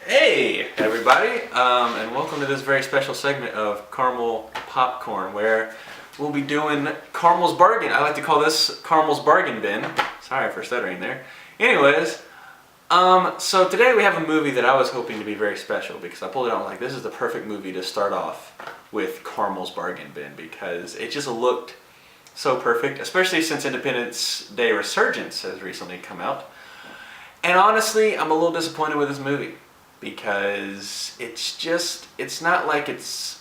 Hey everybody, and welcome to this very special segment of Carmel Popcorn, where we'll be doing Carmel's Bargain. I like to call this Carmel's Bargain Bin. Sorry for stuttering there. Anyways, so today we have a movie that I was hoping to be very special because I pulled it out like this is the perfect movie to start off with Carmel's Bargain Bin because it just looked so perfect, especially since Independence Day Resurgence has recently come out. And honestly, I'm a little disappointed with this movie because it's not like it's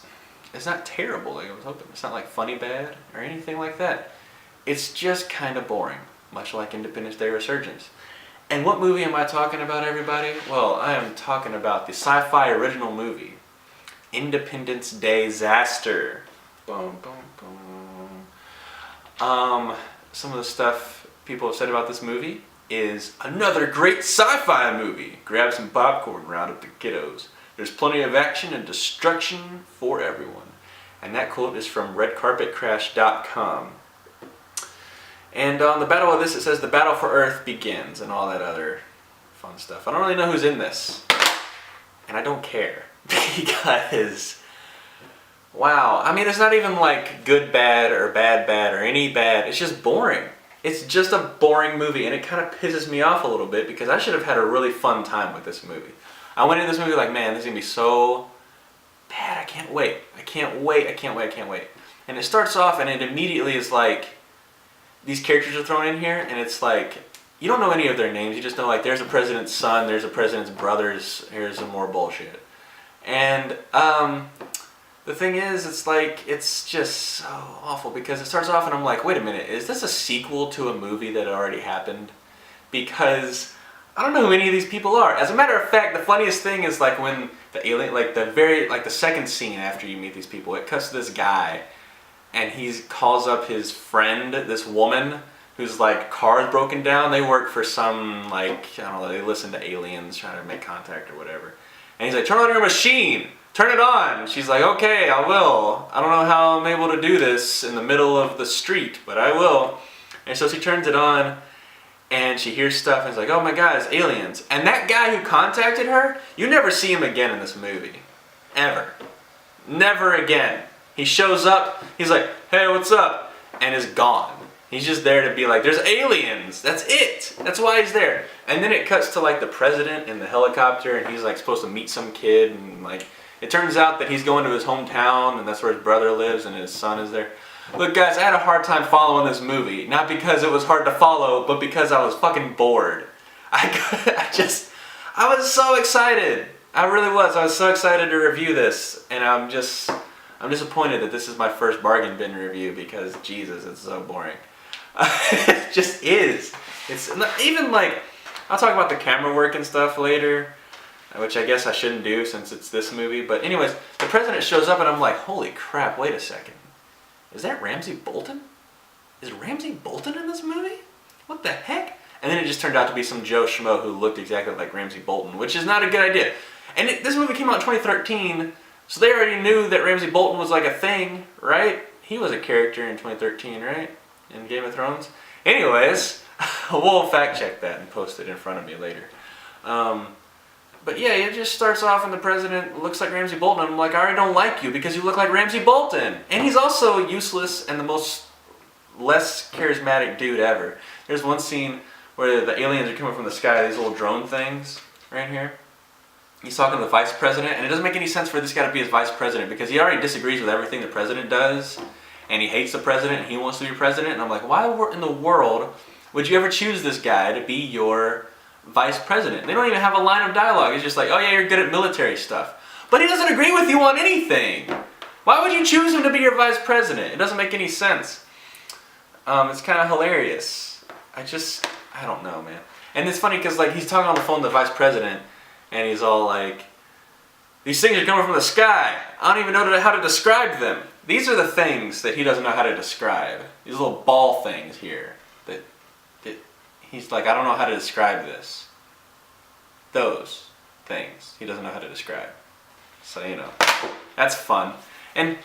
not terrible like I was hoping. It's not like funny bad or anything like that. It's just kind of boring, much like Independence Day Resurgence. And what movie am I talking about, everybody? Well, I am talking about the SyFy original movie, Independence Daysaster. Boom, boom, boom. Some of the stuff people have said about this movie is another great sci-fi movie. Grab some popcorn, round up the kiddos. There's plenty of action and destruction for everyone. And that quote is from redcarpetcrash.com. And on the battle of this, it says the battle for Earth begins and all that other fun stuff. I don't really know who's in this. And I don't care. Because, wow. I mean, it's not even like good bad or bad bad or any bad. It's just boring. It's just a boring movie, and it kind of pisses me off a little bit because I should have had a really fun time with this movie. I went into this movie like, man, this is going to be so bad. I can't wait. I can't wait. I can't wait. I can't wait. And it starts off, and it immediately is like, these characters are thrown in here, and it's like, you don't know any of their names. You just know, like, there's a president's son, there's a president's brothers, here's some more bullshit. And, the thing is, it's like, it's just so awful because it starts off and I'm like, wait a minute, is this a sequel to a movie that already happened? Because I don't know who any of these people are. As a matter of fact, the funniest thing is like when the alien, like the second scene after you meet these people, it cuts to this guy and he calls up his friend, this woman whose like car is broken down. They work for some like, I don't know, they listen to aliens trying to make contact or whatever. And he's like, turn on your machine. Turn it on. She's like, okay, I will. I don't know how I'm able to do this in the middle of the street, but I will. And so she turns it on, and she hears stuff, and it's like, oh my god, it's aliens. And that guy who contacted her, you never see him again in this movie. Ever. Never again. He shows up, he's like, hey, what's up? And is gone. He's just there to be like, there's aliens. That's it. That's why he's there. And then it cuts to like the president in the helicopter, and he's like supposed to meet some kid, and like, it turns out that he's going to his hometown, and that's where his brother lives, and his son is there. Look, guys, I had a hard time following this movie. Not because it was hard to follow, but because I was fucking bored. I was so excited. I really was. I was so excited to review this, and I'm disappointed that this is my first bargain bin review because, Jesus, it's so boring. It just is. It's not, even like, I'll talk about the camera work and stuff later, which I guess I shouldn't do since it's this movie. But anyways, the president shows up and I'm like, holy crap, wait a second. Is that Ramsay Bolton? Is Ramsay Bolton in this movie? What the heck? And then it just turned out to be some Joe Schmo who looked exactly like Ramsay Bolton, which is not a good idea. And this movie came out in 2013, so they already knew that Ramsay Bolton was like a thing, right? He was a character in 2013, right? In Game of Thrones. Anyways, we'll fact check that and post it in front of me later. But yeah, it just starts off and the president looks like Ramsay Bolton. I'm like, I already don't like you because you look like Ramsay Bolton. And he's also useless and the most less charismatic dude ever. There's one scene where the aliens are coming from the sky, these little drone things right here. He's talking to the vice president, and it doesn't make any sense for this guy to be his vice president because he already disagrees with everything the president does, and he hates the president, and he wants to be president. And I'm like, why in the world would you ever choose this guy to be your vice president? They don't even have a line of dialogue. It's just like, oh yeah, you're good at military stuff. But he doesn't agree with you on anything. Why would you choose him to be your vice president? It doesn't make any sense. It's kind of hilarious. I don't know, man. And it's funny because like he's talking on the phone to the vice president, and he's all like, these things are coming from the sky. I don't even know how to describe them. These are the things that he doesn't know how to describe. These little ball things here. He's like, I don't know how to describe this. Those things he doesn't know how to describe. So, you know, that's fun. And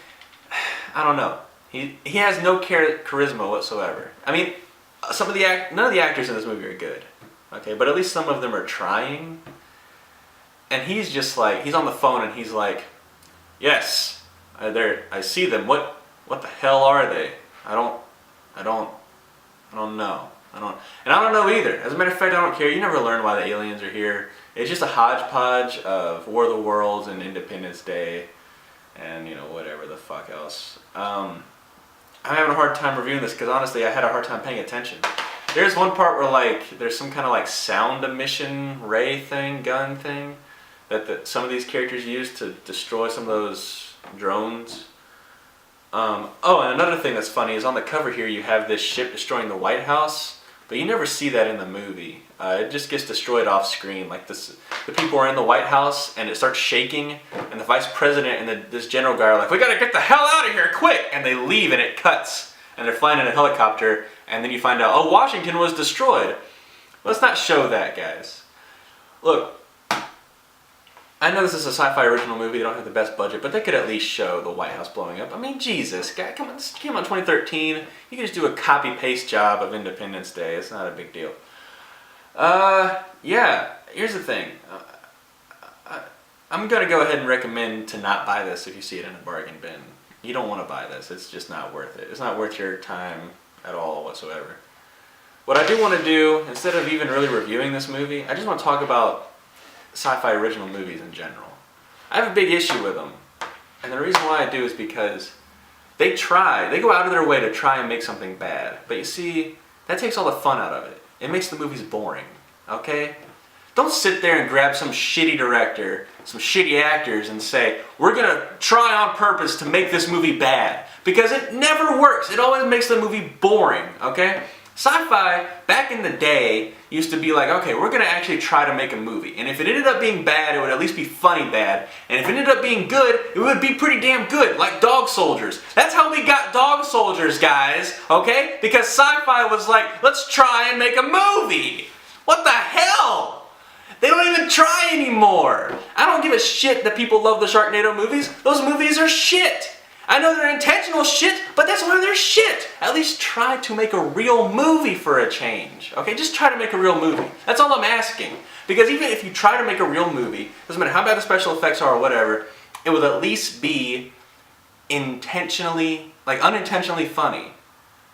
I don't know. He has no charisma whatsoever. I mean, none of the actors in this movie are good. Okay, but at least some of them are trying. And he's just like, he's on the phone and he's like, yes, I see them. What the hell are they? I don't know. And I don't know either. As a matter of fact, I don't care. You never learn why the aliens are here. It's just a hodgepodge of War of the Worlds and Independence Day and, you know, whatever the fuck else. I'm having a hard time reviewing this because honestly I had a hard time paying attention. There's one part where like there's some kind of like sound emission ray thing, gun thing that some of these characters use to destroy some of those drones. Oh, and another thing that's funny is on the cover here you have this ship destroying the White House, but you never see that in the movie. It just gets destroyed off screen. Like the people are in the White House and it starts shaking, and the vice president and this general guy are like, we gotta get the hell out of here quick, and they leave and it cuts and they're flying in a helicopter, and then you find out, oh, Washington was destroyed. Let's not show that, guys. Look, I know this is a sci-fi original movie, they don't have the best budget, but they could at least show the White House blowing up. I mean, Jesus, guy, come on, this came out in 2013. You can just do a copy-paste job of Independence Day. It's not a big deal. Yeah, here's the thing. I'm going to go ahead and recommend to not buy this if you see it in a bargain bin. You don't want to buy this. It's just not worth it. It's not worth your time at all whatsoever. What I do want to do, instead of even really reviewing this movie, I just want to talk about sci-fi original movies in general. I have a big issue with them. And the reason why I do is because they go out of their way to try and make something bad. But you see, that takes all the fun out of it. It makes the movies boring, okay? Don't sit there and grab some shitty director, some shitty actors and say, we're gonna try on purpose to make this movie bad. Because it never works. It always makes the movie boring, okay? Sci-fi, back in the day, used to be like, okay, we're gonna actually try to make a movie. And if it ended up being bad, it would at least be funny bad. And if it ended up being good, it would be pretty damn good, like Dog Soldiers. That's how we got Dog Soldiers, guys, okay? Because sci-fi was like, let's try and make a movie. What the hell? They don't even try anymore. I don't give a shit that people love the Sharknado movies. Those movies are shit. I know they're intentional shit, but that's why they're shit. At least try to make a real movie for a change. Okay, just try to make a real movie. That's all I'm asking. Because even if you try to make a real movie, doesn't matter how bad the special effects are or whatever, it would at least be unintentionally funny.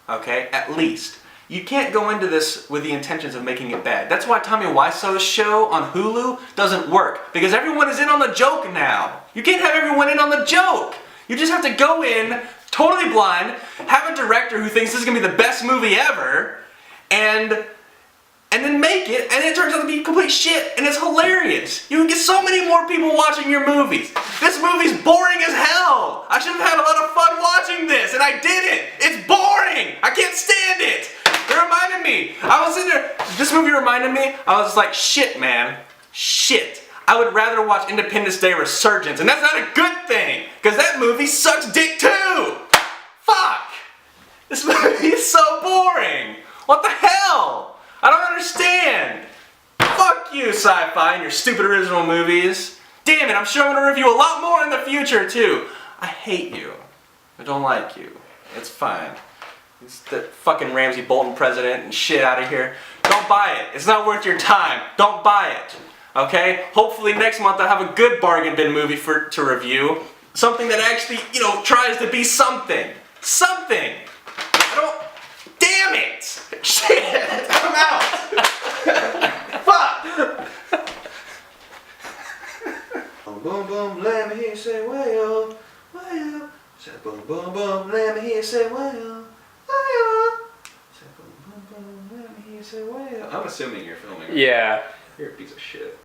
Okay, at least. You can't go into this with the intentions of making it bad. That's why Tommy Wiseau's show on Hulu doesn't work. Because everyone is in on the joke now. You can't have everyone in on the joke. You just have to go in, totally blind, have a director who thinks this is going to be the best movie ever, and then make it, and it turns out to be complete shit, and it's hilarious. You can get so many more people watching your movies. This movie's boring as hell. I should have had a lot of fun watching this, and I didn't. It's boring. I can't stand it. It reminded me. I was in there. This movie reminded me. I was like, shit, man. Shit. I would rather watch Independence Day Resurgence, and that's not a good thing, because that movie sucks dick too! Fuck! This movie is so boring! What the hell? I don't understand! Fuck you, Sci-Fi, and your stupid original movies. Damn it, I'm sure I'm going to review a lot more in the future, too. I hate you. I don't like you. It's fine. It's the fucking Ramsey Bolton president and shit out of here. Don't buy it. It's not worth your time. Don't buy it. Okay? Hopefully next month I'll have a good bargain bin movie to review. Something that actually, tries to be something. Something! Damn it! Shit! I'm out! Fuck! Boom, boom, boom, let me hear you say, well, well. Said boom, boom, boom, let me hear you say, well, well. Said boom, boom, boom, let me hear you say, well. I'm assuming you're filming. Yeah. You're a piece of shit.